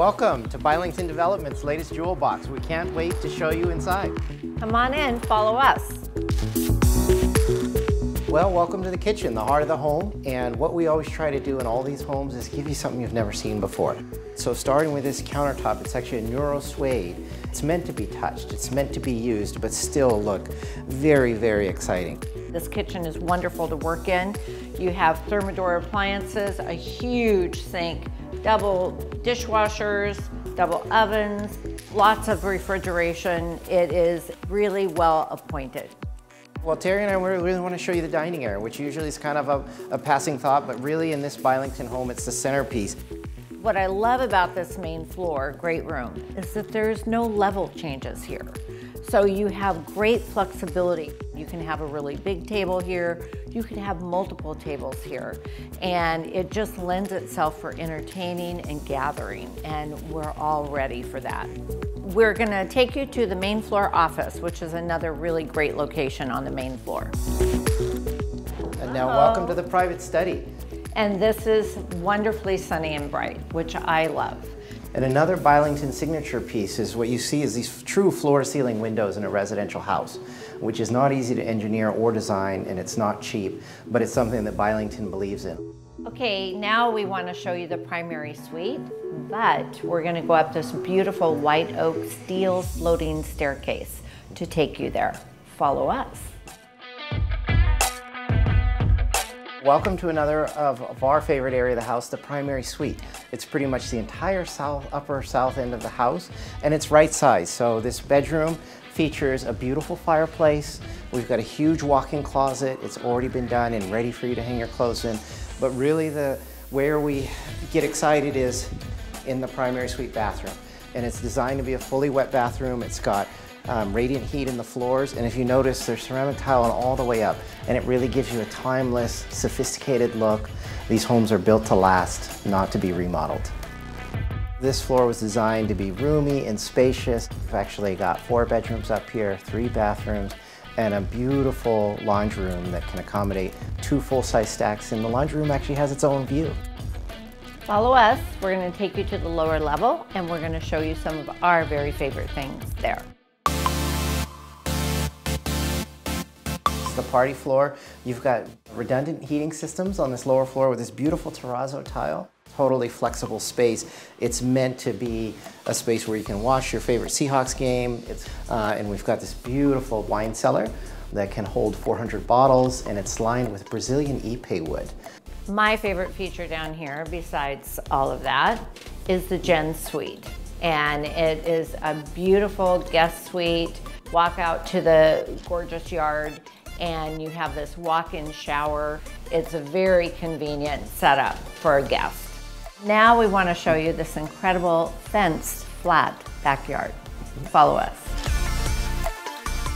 Welcome to Bylington Development's latest jewel box. We can't wait to show you inside. Come on in, follow us. Well, welcome to the kitchen, the heart of the home. And what we always try to do in all these homes is give you something you've never seen before. So starting with this countertop, it's actually a neuro suede. It's meant to be touched, it's meant to be used, but still look very, very exciting. This kitchen is wonderful to work in. You have Thermador appliances, a huge sink, double dishwashers, double ovens, lots of refrigeration. It is really well appointed. Well, Terry and I really want to show you the dining area, which usually is kind of a passing thought, but really in this Bylington home, it's the centerpiece. What I love about this main floor, great room, is that there's no level changes here. So you have great flexibility. You can have a really big table here. You can have multiple tables here. And it just lends itself for entertaining and gathering. And we're all ready for that. We're gonna take you to the main floor office, which is another really great location on the main floor. And now welcome to the private study. And this is wonderfully sunny and bright, which I love. And another Bylington signature piece is what you see is these true floor-to-ceiling windows in a residential house, which is not easy to engineer or design, and it's not cheap, but it's something that Bylington believes in. Okay, now we want to show you the primary suite, but we're going to go up this beautiful white oak steel floating staircase to take you there. Follow us. Welcome to another of our favorite area of the house, the primary suite. It's pretty much the entire upper south end of the house, and it's right size. So this bedroom features a beautiful fireplace. We've got a huge walk-in closet. It's already been done and ready for you to hang your clothes in. But really where we get excited is in the primary suite bathroom. And it's designed to be a fully wet bathroom. It's got radiant heat in the floors, and if you notice, there's ceramic tile all the way up, and it really gives you a timeless, sophisticated look. These homes are built to last, not to be remodeled. This floor was designed to be roomy and spacious. We've actually got 4 bedrooms up here, 3 bathrooms, and a beautiful laundry room that can accommodate 2 full-size stacks, and the laundry room actually has its own view. Follow us. We're going to take you to the lower level, and we're going to show you some of our very favorite things there. The party floor. You've got redundant heating systems on this lower floor with this beautiful terrazzo tile. Totally flexible space. It's meant to be a space where you can watch your favorite Seahawks game. And we've got this beautiful wine cellar that can hold 400 bottles, and it's lined with Brazilian ipe wood. My favorite feature down here, besides all of that, is the Gen Suite. And it is a beautiful guest suite. Walk out to the gorgeous yard, and you have this walk-in shower. It's a very convenient setup for a guest. Now we want to show you this incredible fenced flat backyard. Follow us.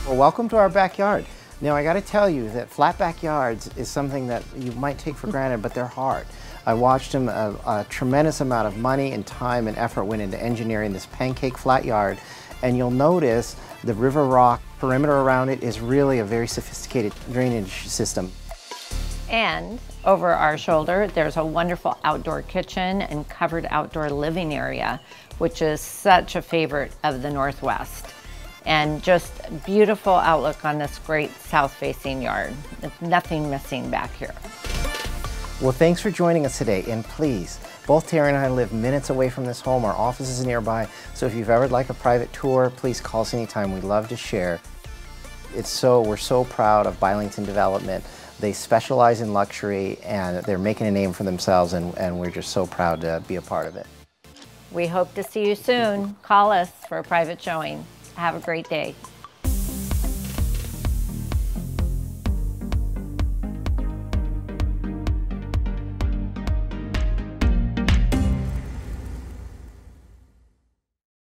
Well, welcome to our backyard. Now I got to tell you that flat backyards is something that you might take for granted, but they're hard. I watched them, a tremendous amount of money and time and effort went into engineering this pancake flat yard, and you'll notice the river rock perimeter around it is really a very sophisticated drainage system. And over our shoulder, there's a wonderful outdoor kitchen and covered outdoor living area, which is such a favorite of the Northwest. And just beautiful outlook on this great south-facing yard. There's nothing missing back here. Well, thanks for joining us today, and please, both Tere and I live minutes away from this home. Our office is nearby, so if you've ever like a private tour, please call us anytime. We'd love to share. We're so proud of Bylington Development. They specialize in luxury, and they're making a name for themselves, and we're just so proud to be a part of it. We hope to see you soon. Call us for a private showing. Have a great day.